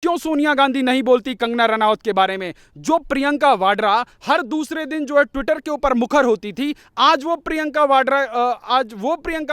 क्यों सोनिया गांधी नहीं बोलती कंगना रनावत के बारे में? जो प्रियंका वाड्रा हर दूसरे दिन जो है ट्विटर के ऊपर मुखर होती थी, आज वो प्रियंका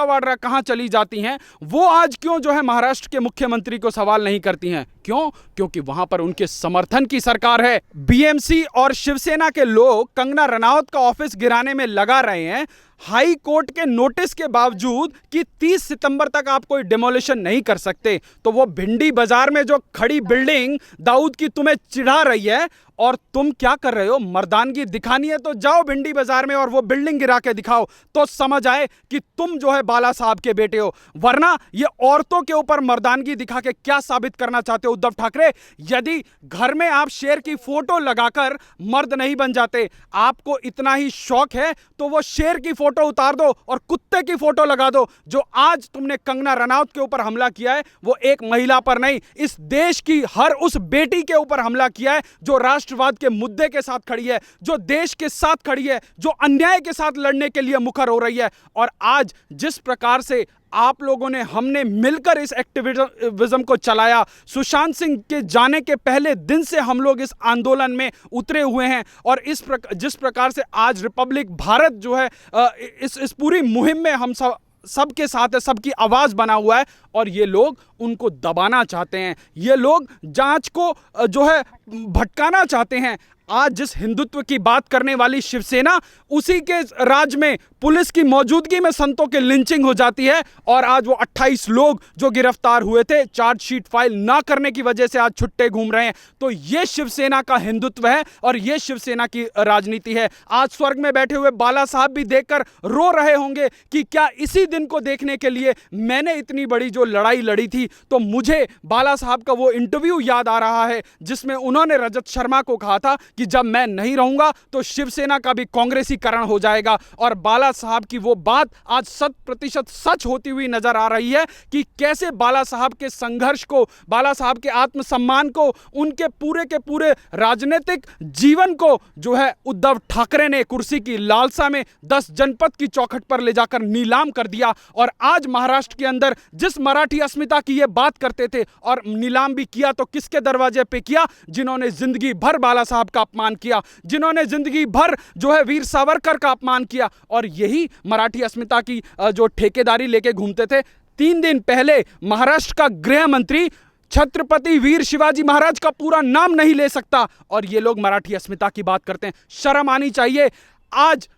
वाड्रा कहां चली जाती हैं? वो आज क्यों जो है महाराष्ट्र के मुख्यमंत्री को सवाल नहीं करती हैं? क्यों? क्योंकि वहां पर उनके समर्थन की सरकार है। बीएमसी और शिवसेना के लोग कंगना रनावत का ऑफिस गिराने में लगा रहे हैं, हाई कोर्ट के नोटिस के बावजूद कि 30 सितंबर तक आप कोई डिमोलिशन नहीं कर सकते। तो वो भिंडी बाजार में जो खड़ी बिल्डिंग दाऊद की तुम्हें चिढ़ा रही है, और तुम क्या कर रहे हो? मर्दानगी दिखानी है तो जाओ भिंडी बाजार में और वो बिल्डिंग गिरा के दिखाओ, तो समझ आए कि तुम जो है बाला साहब के बेटे हो। वरना ये औरतों के ऊपर मर्दानगी दिखा के क्या साबित करना चाहते हो उद्धव ठाकरे? यदि घर में आप शेर की फोटो लगाकर मर्द नहीं बन जाते, आपको इतना ही शौक है तो वो शेर की फोटो उतार दो और कुत्ते की फोटो लगा दो। जो आज तुमने कंगना रनावत के ऊपर हमला किया है, वो एक महिला पर नहीं, इस देश की हर उस बेटी के ऊपर हमला किया है जो राष्ट्रवाद के मुद्दे के साथ खड़ी है, जो देश के साथ खड़ी है, जो अन्याय के साथ लड़ने के लिए मुखर हो रही है। और आज जिस प्रकार से आप लोगों ने, हमने मिलकर इस एक्टिविज्म को चलाया, सुशांत सिंह के जाने के पहले दिन से हम लोग इस आंदोलन में उतरे हुए हैं, और जिस प्रकार से आज रिपब्लिक भारत जो है इस पूरी मुहिम में हम सबके साथ है, सबकी आवाज बना हुआ है, और ये लोग उनको दबाना चाहते हैं, ये लोग जांच को जो है भटकाना चाहते हैं। आज जिस हिंदुत्व की बात करने वाली शिवसेना, उसी के राज में पुलिस की मौजूदगी में संतों की लिंचिंग हो जाती है, और आज वो 28 लोग जो गिरफ्तार हुए थे चार्जशीट फाइल ना करने की वजह से आज छुट्टे घूम रहे हैं। तो ये शिवसेना का हिंदुत्व है और ये शिवसेना की राजनीति है। आज स्वर्ग में बैठे हुए बाला साहब भी देखकर रो रहे होंगे कि क्या इसी दिन को देखने के लिए मैंने इतनी बड़ी जो लड़ाई लड़ी थी। तो मुझे बाला साहब का वो इंटरव्यू याद आ रहा है जिसमें उन्होंने रजत शर्मा को कहा था कि जब मैं नहीं रहूंगा तो शिवसेना का भी कांग्रेसीकरण हो जाएगा। और बाला साहब की वो बात आज 100% सच होती हुई नजर आ रही है कि कैसे बाला साहब के संघर्ष को, बाला साहब के आत्मसम्मान को, उनके पूरे के पूरे राजनीतिक जीवन को जो है उद्धव ठाकरे ने कुर्सी की लालसा में 10 जनपद की चौखट पर ले जाकर नीलाम कर दिया। और आज महाराष्ट्र के अंदर जिस मराठी अस्मिता की ये बात करते थे, और नीलाम भी किया तो किसके दरवाजे पे किया? जिन्होंने जिंदगी भर बाला साहब का अपमान किया, जिन्होंने जिंदगी भर जो है वीर सावरकर का अपमान किया, और यही मराठी अस्मिता की जो ठेकेदारी लेके घूमते थे। 3 दिन पहले महाराष्ट्र का गृह मंत्री छत्रपति वीर शिवाजी महाराज का पूरा नाम नहीं ले सकता, और ये लोग मराठी अस्मिता की बात करते हैं। शर्म आनी चाहिए। आज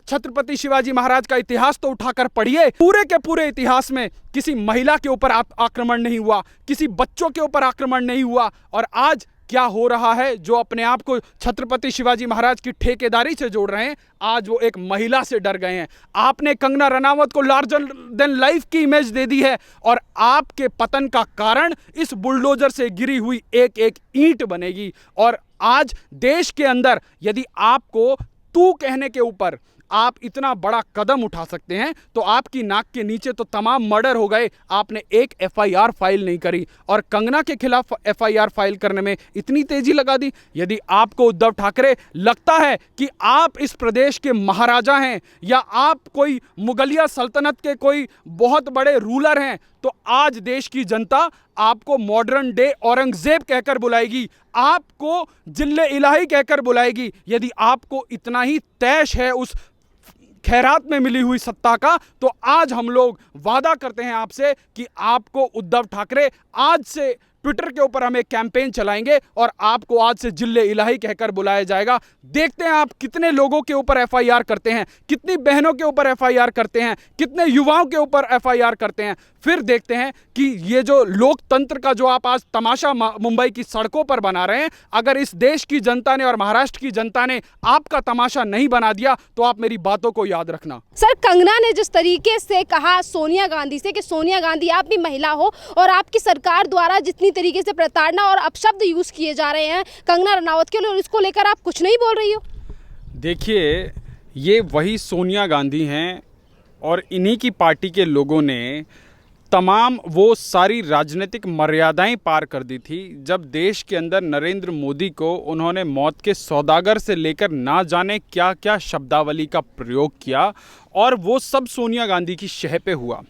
छत्रपति शिवाजी महाराज का इतिहास तो उठाकर पढ़िए, पूरे के पूरे इतिहास में किसी महिला के ऊपर आक्रमण नहीं हुआ, किसी बच्चों के ऊपर आक्रमण नहीं हुआ। और आज क्या हो रहा है? जो अपने आप को छत्रपति शिवाजी महाराज की ठेकेदारी से जोड़ रहे हैं, आज वो एक महिला से डर गए हैं। आपने कंगना रनावत को लार्जर देन लाइफ की इमेज दे दी है, और आपके पतन का कारण इस बुलडोजर से गिरी हुई एक एक ईंट बनेगी। और आज देश के अंदर यदि आपको तू कहने के ऊपर आप इतना बड़ा कदम उठा सकते हैं, तो आपकी नाक के नीचे तो तमाम मर्डर हो गए, आपने एक एफआईआर फाइल नहीं करी, और कंगना के खिलाफ एफआईआर फाइल करने में इतनी तेजी लगा दी। यदि आपको उद्धव ठाकरे लगता है कि आप इस प्रदेश के महाराजा हैं, या आप कोई मुगलिया सल्तनत के कोई बहुत बड़े रूलर हैं, तो आज देश की जनता आपको मॉडर्न डे औरंगजेब कहकर बुलाएगी, आपको जिल्ले इलाही कहकर बुलाएगी। यदि आपको इतना ही तैश है उस खैरात में मिली हुई सत्ता का, तो आज हम लोग वादा करते हैं आपसे कि आपको उद्धव ठाकरे आज से ट्विटर के ऊपर हम एक कैंपेन चलाएंगे और आपको आज से जिले इलाही कहकर बुलाया जाएगा। देखते हैं आप कितने लोगों के ऊपर एफआईआर करते हैं, कितनी बहनों के ऊपर एफआईआर करते हैं, कितने युवाओं के ऊपर एफआईआर करते हैं। फिर देखते हैं कि ये जो लोकतंत्र का जो आप आज तमाशा मुंबई की सड़कों पर बना रहे हैं, अगर इस देश की जनता ने और महाराष्ट्र की जनता ने आपका तमाशा नहीं बना दिया तो आप मेरी बातों को याद रखना। सर, कंगना ने जिस तरीके से कहा सोनिया गांधी से कि सोनिया गांधी आप भी महिला हो और आपकी सरकार द्वारा जितनी तरीके से प्रताड़ना और अपशब्द यूज किए जा रहे हैं कंगना रनावत के लिए, इसको लेकर आप कुछ नहीं बोल रही हो? देखिए, ये वही सोनिया गांधी हैं और इन्हीं की पार्टी के लोगों ने तमाम वो सारी राजनीतिक मर्यादाएं पार कर दी थी जब देश के अंदर नरेंद्र मोदी को उन्होंने मौत के सौदागर से लेकर ना जाने क्या क्या शब्दावली का प्रयोग किया, और वो सब सोनिया गांधी की शह पे हुआ।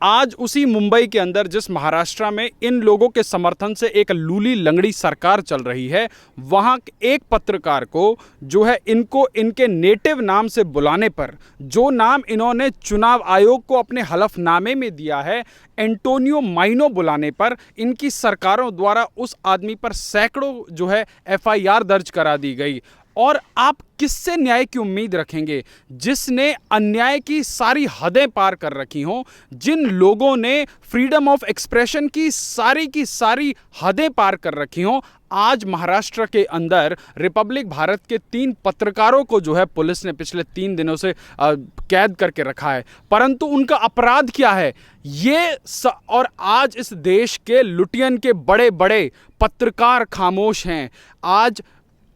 आज उसी मुंबई के अंदर जिस महाराष्ट्र में इन लोगों के समर्थन से एक लूली लंगड़ी सरकार चल रही है, वहाँ एक पत्रकार को जो है इनको इनके नेटिव नाम से बुलाने पर, जो नाम इन्होंने चुनाव आयोग को अपने हलफनामे में दिया है, एंटोनियो माइनो बुलाने पर इनकी सरकारों द्वारा उस आदमी पर सैकड़ों जो है एफआईआर दर्ज करा दी गई। और आप किससे न्याय की उम्मीद रखेंगे जिसने अन्याय की सारी हदें पार कर रखी हों, जिन लोगों ने फ्रीडम ऑफ एक्सप्रेशन की सारी हदें पार कर रखी हों। आज महाराष्ट्र के अंदर रिपब्लिक भारत के 3 पत्रकारों को जो है पुलिस ने पिछले 3 दिनों से कैद करके रखा है, परंतु उनका अपराध क्या है और आज इस देश के लुटियन के बड़े बड़े पत्रकार खामोश हैं। आज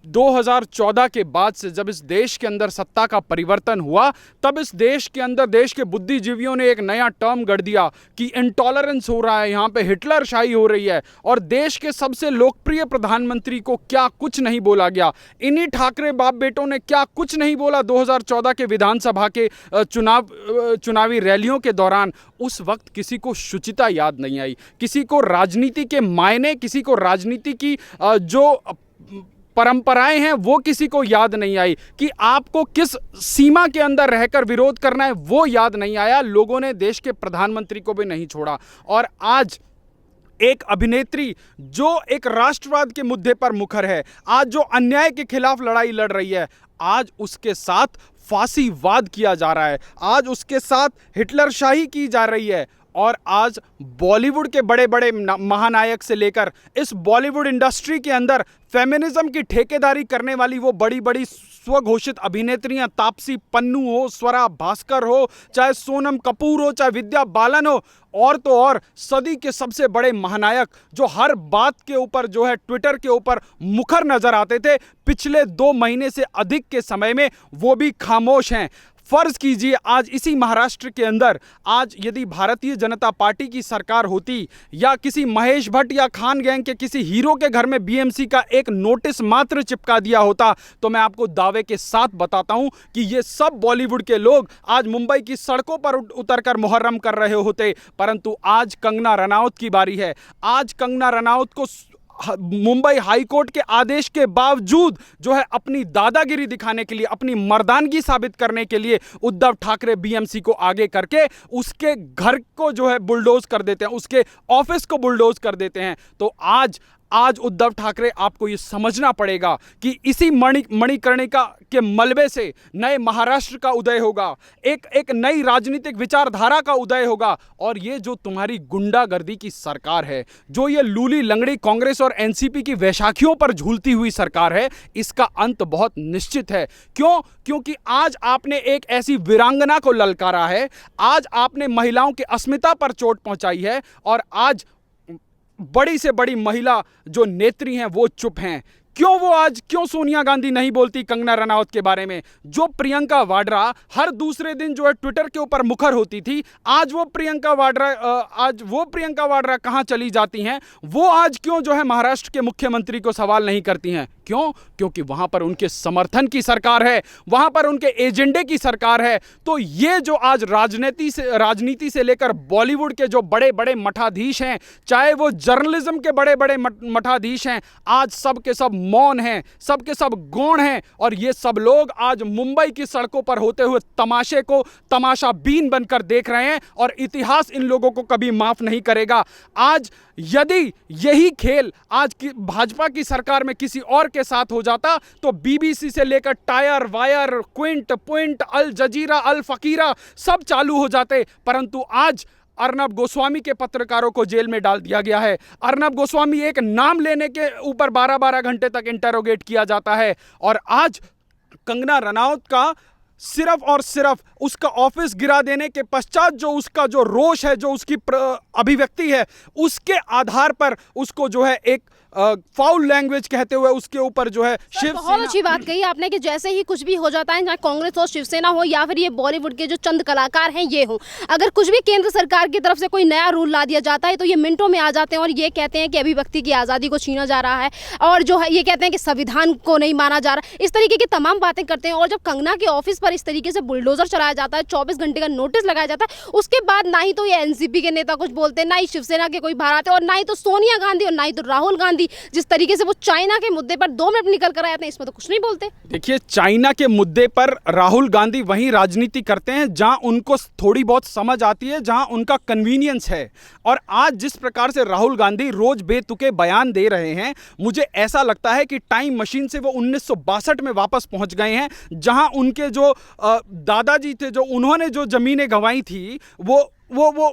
2014 के बाद से जब इस देश के अंदर सत्ता का परिवर्तन हुआ, तब इस देश के अंदर देश के बुद्धिजीवियों ने एक नया टर्म गढ़ दिया कि इंटॉलरेंस हो रहा है, यहाँ पे हिटलर शाही हो रही है, और देश के सबसे लोकप्रिय प्रधानमंत्री को क्या कुछ नहीं बोला गया। इन्हीं ठाकरे बाप बेटों ने क्या कुछ नहीं बोला 2014 के विधानसभा के चुनावी रैलियों के दौरान। उस वक्त किसी को शुचिता याद नहीं आई, किसी को राजनीति के मायने, किसी को राजनीति की जो परंपराएं हैं वो किसी को याद नहीं आई, कि आपको किस सीमा के अंदर रहकर विरोध करना है वो याद नहीं आया। लोगों ने देश के प्रधानमंत्री को भी नहीं छोड़ा। और आज एक अभिनेत्री जो एक राष्ट्रवाद के मुद्दे पर मुखर है, आज जो अन्याय के खिलाफ लड़ाई लड़ रही है, आज उसके साथ फांसीवाद किया जा रहा है, आज उसके साथ हिटलरशाही की जा रही है। और आज बॉलीवुड के बड़े बड़े महानायक से लेकर इस बॉलीवुड इंडस्ट्री के अंदर फेमिनिज्म की ठेकेदारी करने वाली वो बड़ी बड़ी स्वघोषित अभिनेत्रियां, तापसी पन्नू हो, स्वरा भास्कर हो, चाहे सोनम कपूर हो, चाहे विद्या बालन हो, और तो और सदी के सबसे बड़े महानायक जो हर बात के ऊपर जो है ट्विटर के ऊपर मुखर नजर आते थे, पिछले 2 महीने से अधिक के समय में वो भी खामोश हैं। फर्ज कीजिए आज इसी महाराष्ट्र के अंदर आज यदि भारतीय जनता पार्टी की सरकार होती, या किसी महेश भट्ट या खान गैंग के किसी हीरो के घर में बीएमसी का एक नोटिस मात्र चिपका दिया होता, तो मैं आपको दावे के साथ बताता हूं कि ये सब बॉलीवुड के लोग आज मुंबई की सड़कों पर उतरकर मुहर्रम कर रहे होते। परंतु आज कंगना रनौत की बारी है। आज कंगना रनौत को मुंबई हाईकोर्ट के आदेश के बावजूद जो है अपनी दादागिरी दिखाने के लिए, अपनी मर्दानगी साबित करने के लिए उद्धव ठाकरे बीएमसी को आगे करके उसके घर को जो है बुलडोज कर देते हैं, उसके ऑफिस को बुलडोज कर देते हैं। तो आज उद्धव ठाकरे आपको ये समझना पड़ेगा कि इसी मणिकर्णिका के मलबे से नए महाराष्ट्र का उदय होगा, एक नई राजनीतिक विचारधारा का उदय होगा। और ये जो तुम्हारी गुंडागर्दी की सरकार है, जो ये लूली लंगड़ी कांग्रेस और एनसीपी की वैशाखियों पर झूलती हुई सरकार है, इसका अंत बहुत निश्चित है। क्योंकि आज आपने एक ऐसी वीरांगना को ललकारा है, आज आपने महिलाओं की अस्मिता पर चोट पहुंचाई है, और आज बड़ी से बड़ी महिला जो नेत्री हैं वो चुप हैं। क्यों सोनिया गांधी नहीं बोलती कंगना रनौत के बारे में? जो प्रियंका वाड्रा हर दूसरे दिन जो है ट्विटर के ऊपर मुखर होती थी, आज वो प्रियंका वाड्रा कहां चली जाती हैं? वो आज क्यों जो है महाराष्ट्र के मुख्यमंत्री को सवाल नहीं करती हैं? क्योंकि वहां पर उनके समर्थन की सरकार है, वहां पर उनके एजेंडे की सरकार है। तो ये जो आज राजनीति से लेकर बॉलीवुड के जो बड़े बड़े मठाधीश हैं, चाहे वो जर्नलिज्म के बड़े बड़े मठाधीश हैं, आज सब के सब मौन हैं, सब के सब गौण हैं। और ये सब लोग आज मुंबई की सड़कों पर होते हुए तमाशे को तमाशाबीन बनकर देख रहे हैं, और इतिहास इन लोगों को कभी माफ नहीं करेगा। आज यदि यही खेल आज की भाजपा की सरकार में किसी और के साथ हो जाता, तो बीबीसी से लेकर टायर वायर, क्विंट पुइंट, अल जजीरा, अल फकीरा सब चालू हो जाते। परंतु आज अर्नब गोस्वामी के पत्रकारों को जेल में डाल दिया गया है। अर्नब गोस्वामी एक नाम लेने के ऊपर 12-12 घंटे तक इंटरोगेट किया जाता है। और आज कंगना रनौत का सिर्फ और सिर्फ उसका ऑफिस गिरा देने के पश्चात जो उसका जो रोष है, जो उसकी अभिव्यक्ति है, उसके आधार पर उसको जो है एक फाउल लैंग्वेज कहते हुए उसके ऊपर जो है बहुत अच्छी बात कही आपने कि जैसे ही कुछ भी हो जाता है, चाहे कांग्रेस हो, शिवसेना हो या फिर ये बॉलीवुड के जो चंद कलाकार हैं ये हो, अगर कुछ भी केंद्र सरकार की तरफ से कोई नया रूल ला दिया जाता है तो ये मिनटों में आ जाते हैं और ये कहते हैं कि अभिव्यक्ति की आज़ादी को छीना जा रहा है और जो है ये कहते हैं कि संविधान को नहीं माना जा रहा, इस तरीके की तमाम बातें करते हैं। और जब कंगना के ऑफिस पर इस तरीके से बुलडोजर चलाया जाता है, 24 घंटे का नोटिस लगाया जाता है, उसके बाद ना ही तो ये एनसीपी के नेता कुछ बोलते हैं, ना ही शिवसेना के कोई बाहर आते और ना ही तो सोनिया गांधी और ना ही तो राहुल गांधी जिस तरीके से वो चाइना के मुद्दे पर 2 मिनट निकल कर आए थे, इसमें तो कुछ नहीं बोलते। देखिए, चाइना के मुद्दे पर राहुल गांधी वहीं राजनीति करते हैं जहां उनको थोड़ी बहुत समझ आती है, जहां उनका कन्वीनियंस है। और आज जिस प्रकार से राहुल गांधी रोज बेतुके बयान दे रहे हैं, मुझे ऐसा लगता है कि टाइम मशीन से वो 1962 में वापस पहुंच गए हैं, जहां उनके जो दादाजी थे, जो उन्होंने जो जमीनें गंवाई थी, वो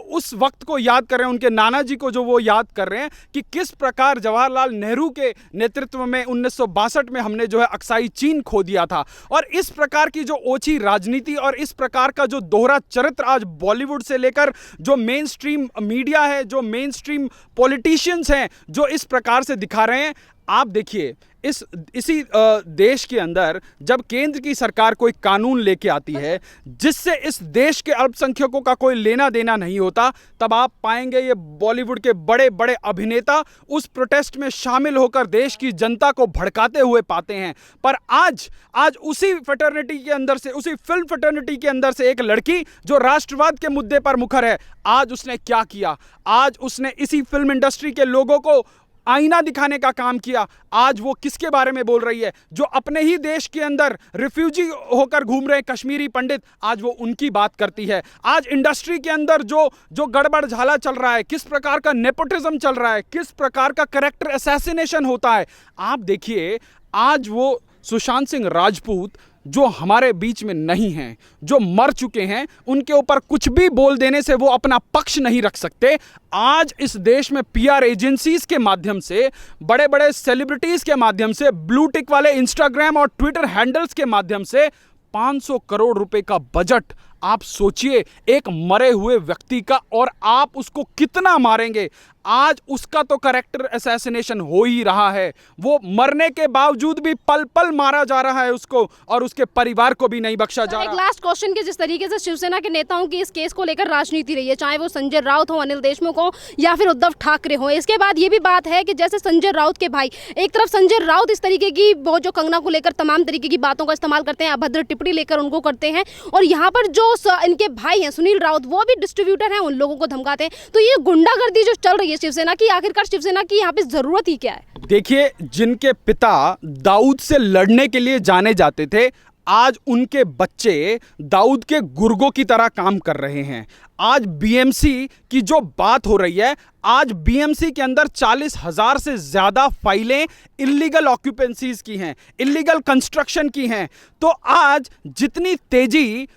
उस वक्त को याद कर रहे हैं, उनके नाना जी को जो वो याद कर रहे हैं कि किस प्रकार जवाहरलाल नेहरू के नेतृत्व में 1962 में हमने जो है अक्साई चीन खो दिया था। और इस प्रकार की जो ओछी राजनीति और इस प्रकार का जो दोहरा चरित्र आज बॉलीवुड से लेकर जो मेन स्ट्रीम मीडिया है, जो मेन स्ट्रीम पॉलिटिशियंस हैं, जो इस प्रकार से दिखा रहे हैं। आप देखिए, इसी देश के अंदर जब केंद्र की सरकार कोई कानून लेके आती है जिससे इस देश के अल्पसंख्यकों का कोई लेना देना नहीं होता, तब आप पाएंगे ये बॉलीवुड के बड़े बड़े अभिनेता उस प्रोटेस्ट में शामिल होकर देश की जनता को भड़काते हुए पाते हैं। पर आज उसी फ्रेटर्निटी के अंदर से, उसी फिल्म फ्रेटर्निटी के अंदर से एक लड़की जो राष्ट्रवाद के मुद्दे पर मुखर है, आज उसने क्या किया? आज उसने इसी फिल्म इंडस्ट्री के लोगों को आईना दिखाने का काम किया। आज वो किसके बारे में बोल रही है? जो अपने ही देश के अंदर रिफ्यूजी होकर घूम रहे कश्मीरी पंडित, आज वो उनकी बात करती है। आज इंडस्ट्री के अंदर जो गड़बड़ झाला चल रहा है, किस प्रकार का नेपोटिज्म चल रहा है, किस प्रकार का कैरेक्टर असैसिनेशन होता है, आप देखिए। आज वो सुशांत सिंह राजपूत जो हमारे बीच में नहीं हैं, जो मर चुके हैं, उनके ऊपर कुछ भी बोल देने से वो अपना पक्ष नहीं रख सकते। आज इस देश में पीआर एजेंसीज के माध्यम से, बड़े बड़े सेलिब्रिटीज के माध्यम से, ब्लू टिक वाले इंस्टाग्राम और ट्विटर हैंडल्स के माध्यम से 500 करोड़ रुपए का बजट, आप सोचिए एक मरे हुए व्यक्ति का, और आप उसको कितना मारेंगे? आज उसका तो कैरेक्टर असैसिनेशन हो ही रहा है। वो मरने के बावजूद भी पल पल मारा जा रहा है उसको, और उसके परिवार को भी नहीं बख्शा जा रहा। एक लास्ट क्वेश्चन कि जिस तरीके से शिवसेना के नेताओं की इस केस को लेकर राजनीति रही है, चाहे वो संजय राउत हो, अनिल देशमुख हो या फिर उद्धव ठाकरे हो, इसके बाद ये भी बात है कि जैसे संजय राउत के भाई, एक तरफ संजय राउत इस तरीके की वो जो कंगना को लेकर तमाम तरीके की बातों का इस्तेमाल करते हैं, अभद्र टिप्पणी लेकर उनको करते हैं, और यहाँ पर जो इनके भाई हैं सुनील राउत, वो भी डिस्ट्रीब्यूटर हैं, उन लोगों को धमकाते हैं। तो ये गुंडागर्दी जो चल रही है शिवसेना की, आखिरकार शिवसेना की यहाँ पे जरूरत ही क्या है? देखिए, जिनके पिता दाऊद से लड़ने के लिए जाने जाते थे, आज उनके बच्चे दाऊद के गुर्गों की तरह काम कर रहे हैं। आज बीएमसी की जो बात हो रही है, आज बीएमसी के अंदर 40,000 से ज्यादा फाइलें इलीगल ऑक्यूपेंसीज की हैं, इलीगल कंस्ट्रक्शन की हैं। तो आज जितनी तेजी